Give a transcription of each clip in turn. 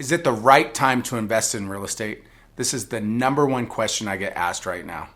Is it the right time to invest in real estate? This is the number one question I get asked right now.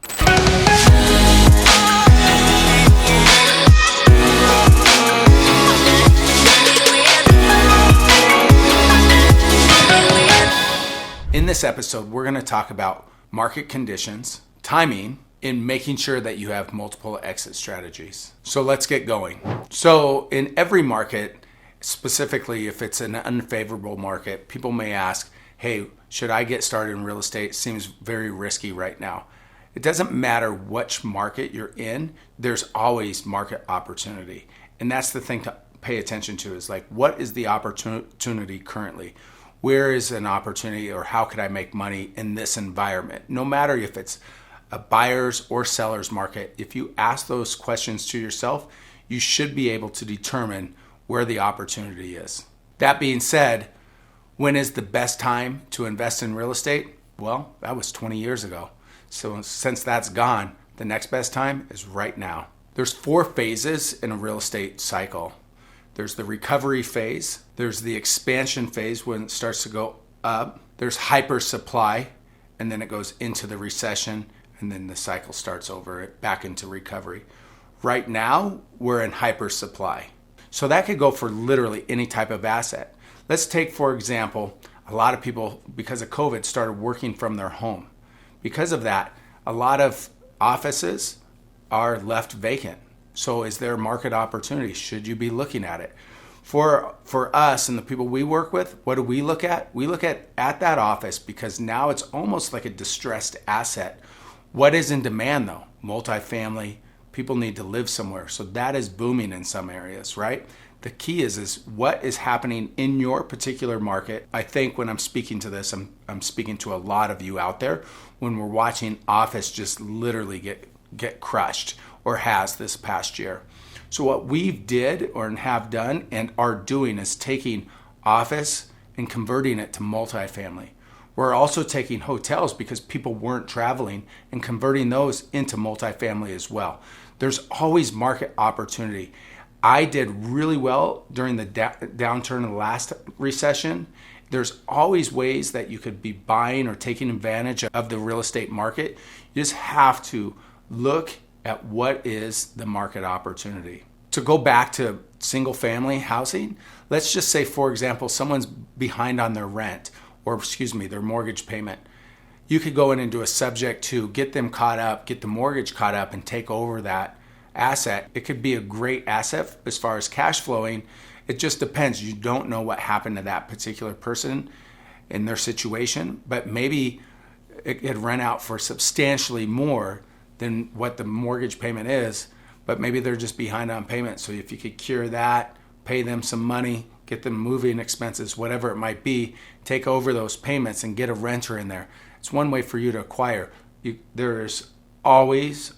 In this episode, we're going to talk about market conditions, timing, and making sure that you have multiple exit strategies. So let's get going. So in every market, specifically if it's an unfavorable market, people may ask, hey, should I get started in real estate? It seems very risky right now. It doesn't matter which market you're in, there's always market opportunity. And that's the thing to pay attention to is like, what is the opportunity currently? Where is an opportunity or how could I make money in this environment? No matter if it's a buyer's or seller's market, if you ask those questions to yourself, you should be able to determine where the opportunity is. That being said, when is the best time to invest in real estate? Well, that was 20 years ago. So since that's gone, the next best time is right now. There's 4 phases in a real estate cycle. There's the recovery phase. There's the expansion phase when it starts to go up. There's hyper supply, and then it goes into the recession, and then the cycle starts over back into recovery. Right now, we're in hyper supply. So that could go for literally any type of asset. Let's take, for example, a lot of people, because of COVID, started working from their home. Because of that, a lot of offices are left vacant. So is there a market opportunity? Should you be looking at it? For us and the people we work with, what do we look at? We look at that office because now it's almost like a distressed asset. What is in demand though? Multifamily. People need to live somewhere. So that is booming in some areas, right? The key is what is happening in your particular market. I think when I'm speaking to this, I'm speaking to a lot of you out there when we're watching office just literally get crushed or has this past year. So what we've did or have done and are doing is taking office and converting it to multifamily. We're also taking hotels because people weren't traveling and converting those into multifamily as well. There's always market opportunity. I did really well during the downturn of the last recession. There's always ways that you could be buying or taking advantage of the real estate market. You just have to look at what is the market opportunity. To go back to single family housing, let's just say, for example, someone's behind on their rent or their mortgage payment. You could go in and do a subject to get them caught up, get the mortgage caught up and take over that asset. It could be a great asset as far as cash flowing. It just depends. You don't know what happened to that particular person in their situation, but maybe it could rent out for substantially more than what the mortgage payment is, but maybe they're just behind on payment. So if you could cure that, pay them some money, get them moving expenses, whatever it might be, take over those payments and get a renter in there. It's one way for you to acquire. There is always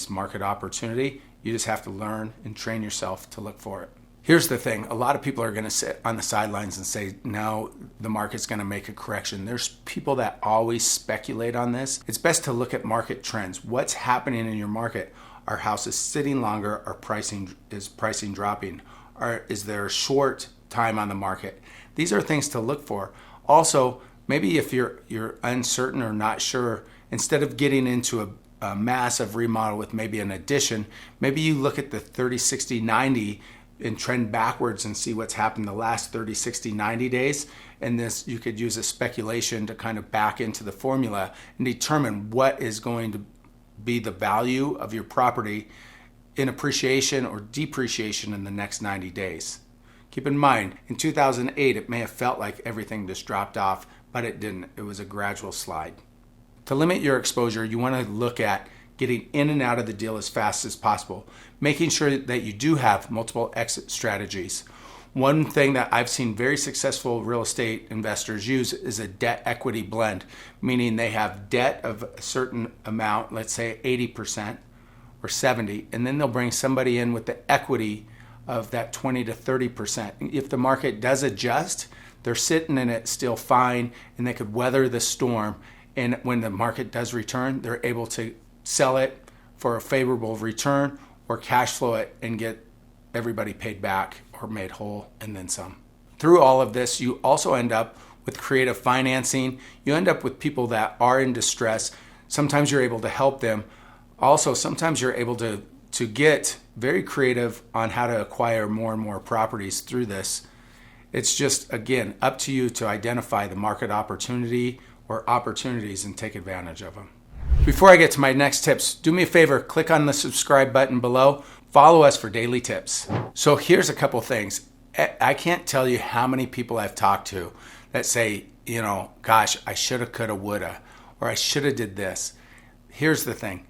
market opportunity. You just have to learn and train yourself to look for it. Here's the thing. A lot of people are going to sit on the sidelines and say, no, the market's going to make a correction. There's people that always speculate on this. It's best to look at market trends. What's happening in your market? Are houses sitting longer? Is pricing dropping? Is there a short time on the market? These are things to look for. Also, maybe if you're uncertain or not sure, instead of getting into a massive remodel with maybe an addition, maybe you look at the 30, 60, 90 and trend backwards and see what's happened the last 30, 60, 90 days. And this, you could use a speculation to kind of back into the formula and determine what is going to be the value of your property in appreciation or depreciation in the next 90 days. Keep in mind, in 2008, it may have felt like everything just dropped off, but it didn't. It was a gradual slide. To limit your exposure, you want to look at getting in and out of the deal as fast as possible, making sure that you do have multiple exit strategies. One thing that I've seen very successful real estate investors use is a debt equity blend, meaning they have debt of a certain amount, let's say 80% or 70%, and then they'll bring somebody in with the equity of that 20 to 30%. If the market does adjust, they're sitting in it still fine and they could weather the storm. And when the market does return, they're able to sell it for a favorable return or cash flow it and get everybody paid back or made whole and then some. Through all of this, you also end up with creative financing. You end up with people that are in distress. Sometimes you're able to help them. Also, sometimes you're able to get very creative on how to acquire more and more properties through this. It's just, again, up to you to identify the market opportunity or opportunities and take advantage of them. Before I get to my next tips, do me a favor, click on the subscribe button below. Follow us for daily tips. So here's a couple things. I can't tell you how many people I've talked to that say, gosh, I shoulda, coulda, woulda, or I shoulda did this. Here's the thing.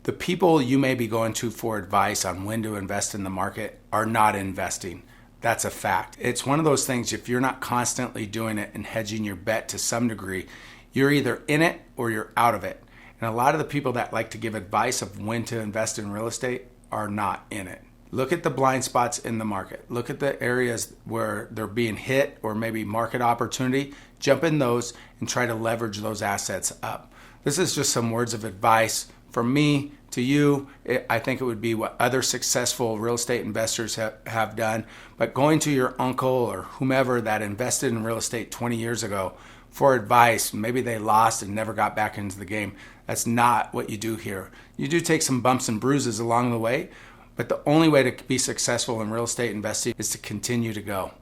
The people you may be going to for advice on when to invest in the market are not investing. That's a fact. It's one of those things, if you're not constantly doing it and hedging your bet to some degree, you're either in it or you're out of it. And a lot of the people that like to give advice of when to invest in real estate are not in it. Look at the blind spots in the market. Look at the areas where they're being hit or maybe market opportunity. Jump in those and try to leverage those assets up. This is just some words of advice from me to you. I think it would be what other successful real estate investors have done. But going to your uncle or whomever that invested in real estate 20 years ago for advice, maybe they lost and never got back into the game. That's not what you do here. You do take some bumps and bruises along the way, but the only way to be successful in real estate investing is to continue to go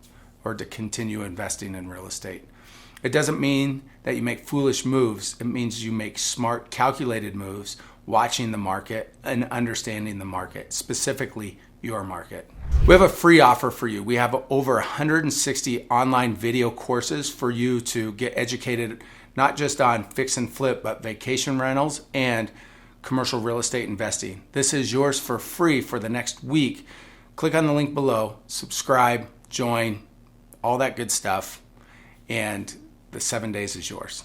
or to continue investing in real estate. It doesn't mean that you make foolish moves. It means you make smart, calculated moves, watching the market and understanding the market, specifically your market. We have a free offer for you. We have over 160 online video courses for you to get educated, not just on fix and flip, but vacation rentals and commercial real estate investing. This is yours for free for the next week. Click on the link below, subscribe, join, all that good stuff, and the 7 days is yours.